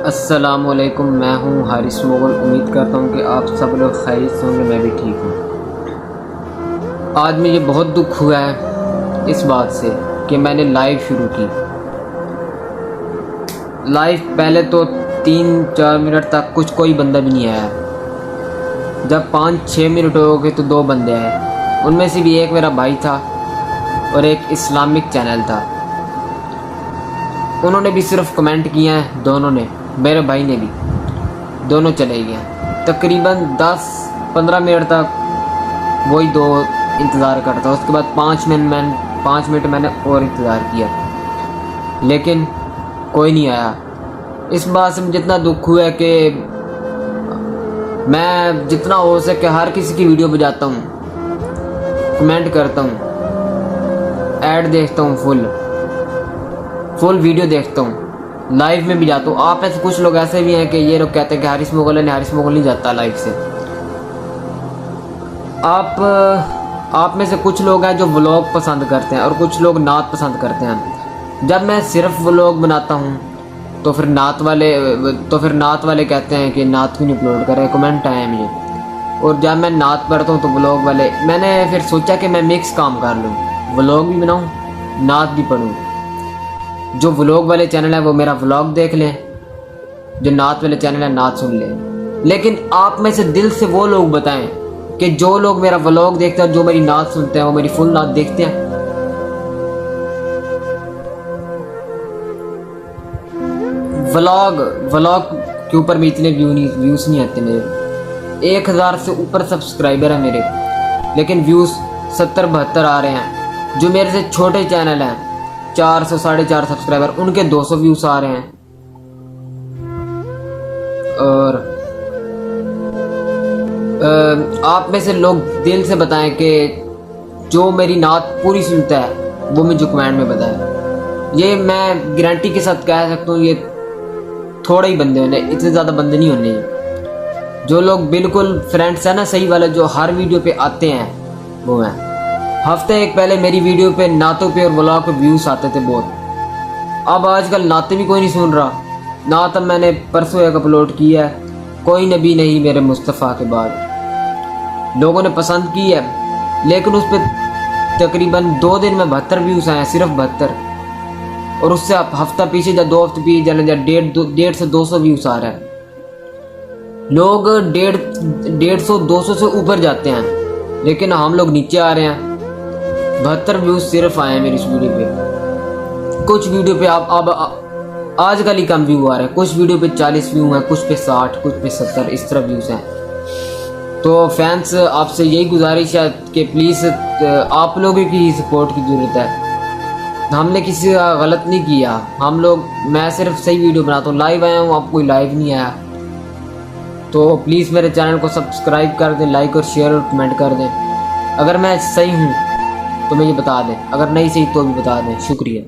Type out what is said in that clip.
अस्सलामुअलैकुम, मैं हूँ हारिस मोगल। उम्मीद करता हूँ कि आप सब लोग खैरियत से होंगे, मैं भी ठीक हूँ। आज मुझे बहुत दुख हुआ है इस बात से कि मैंने लाइव शुरू की। लाइव पहले तो 3-4 मिनट तक कोई बंदा भी नहीं आया। जब 5-6 मिनट हो गए तो 2 बंदे आए। उनमें से भी एक मेरा भाई था और एक इस्लामिक चैनल था। उन्होंने भी सिर्फ कमेंट किया है, दोनों ने, मेरे भाई ने भी, दोनों चले गए। तकरीबन 10-15 मिनट तक वही 2 इंतज़ार करता। उसके बाद 5 मिनट मैंने और इंतज़ार किया, लेकिन कोई नहीं आया। इस बात से मुझे जितना दुख हुआ है कि मैं जितना हो सके हर किसी की वीडियो बजाता हूँ, कमेंट करता हूँ, ऐड देखता हूँ, फुल वीडियो देखता हूँ, लाइव में भी जाता हूँ। आप ऐसे कुछ लोग ऐसे भी हैं कि ये लोग कहते हैं कि हारिस मोगल नहीं जाता लाइव से। आप में से कुछ लोग हैं जो व्लॉग पसंद करते हैं और कुछ लोग नात पसंद करते हैं। जब मैं सिर्फ व्लॉग बनाता हूँ तो फिर नात वाले कहते हैं कि नात क्यों नहीं अपलोड कर रहे, कमेंट आए हैं मुझे। और जब मैं नात पढ़ता हूँ तो व्लॉग वाले, मैंने फिर सोचा कि मैं मिक्स काम कर लूँ, व्लॉग भी बनाऊँ, नात भी पढ़ूँ। जो व्लॉग वाले चैनल है वो मेरा व्लॉग देख लें, जो नात वाले चैनल है नात सुन लें। लेकिन आप में से दिल से वो लोग बताएं कि जो लोग मेरा व्लॉग देखते हैं, जो मेरी नात सुनते हैं, वो मेरी फुल नात देखते हैं। व्लॉग के ऊपर भी इतने व्यूज़ नहीं आते मेरे। 1000 से ऊपर सब्सक्राइबर है मेरे, लेकिन व्यूज़ 70-72 आ रहे हैं। जो मेरे से छोटे चैनल हैं, 400-450 सब्सक्राइबर, उनके 200 व्यूज़ आ रहे हैं। और आप में से लोग दिल से बताएं कि जो मेरी नात पूरी सुनता है वो मुझे कमेंट में बताएं। ये मैं गारंटी के साथ कह सकता हूँ, ये थोड़े ही बंदे होने, इतने ज़्यादा बंदे नहीं होने। जो लोग बिल्कुल फ्रेंड्स हैं ना, सही वाले, जो हर वीडियो पे आते हैं, वो हैं। हफ्ते एक पहले मेरी वीडियो पे नातों पे और व्लॉग पे व्यूज़ आते थे बहुत। अब आजकल नाते भी कोई नहीं सुन रहा। नात मैंने परसों एक अपलोड किया है, कोई नबी नहीं मेरे मुस्तफ़ा के बाद। लोगों ने पसंद की है, लेकिन उस पर तकरीबन 2 दिन में 72 व्यूज़ आए हैं, सिर्फ 72। और उससे आप हफ्ता पीछे जा, 2 हफ्ते पीछे जा, 150-200 व्यूज़ आ रहा है। लोग 150-200 से ऊपर जाते हैं, लेकिन हम लोग नीचे आ रहे हैं। 72 व्यूज़ सिर्फ आए हैं मेरी इस वीडियो पे। कुछ वीडियो पे अब आजकल ही कम व्यू आ रहे हैं। कुछ वीडियो पे 40 व्यू हैं, कुछ पे 60, कुछ पे 70, इस तरह व्यूज़ हैं। तो फैंस, आपसे यही गुजारिश है कि प्लीज़ आप लोगों की ही सपोर्ट की ज़रूरत है। हमने किसी का गलत नहीं किया। मैं सिर्फ सही वीडियो बनाता हूँ। लाइव आया हूँ, अब कोई लाइव नहीं आया। तो प्लीज़ मेरे चैनल को सब्सक्राइब कर दें, लाइक और शेयर और कमेंट कर दें। अगर मैं सही हूँ तो मुझे बता दें, अगर नहीं सही तो भी बता दें। शुक्रिया।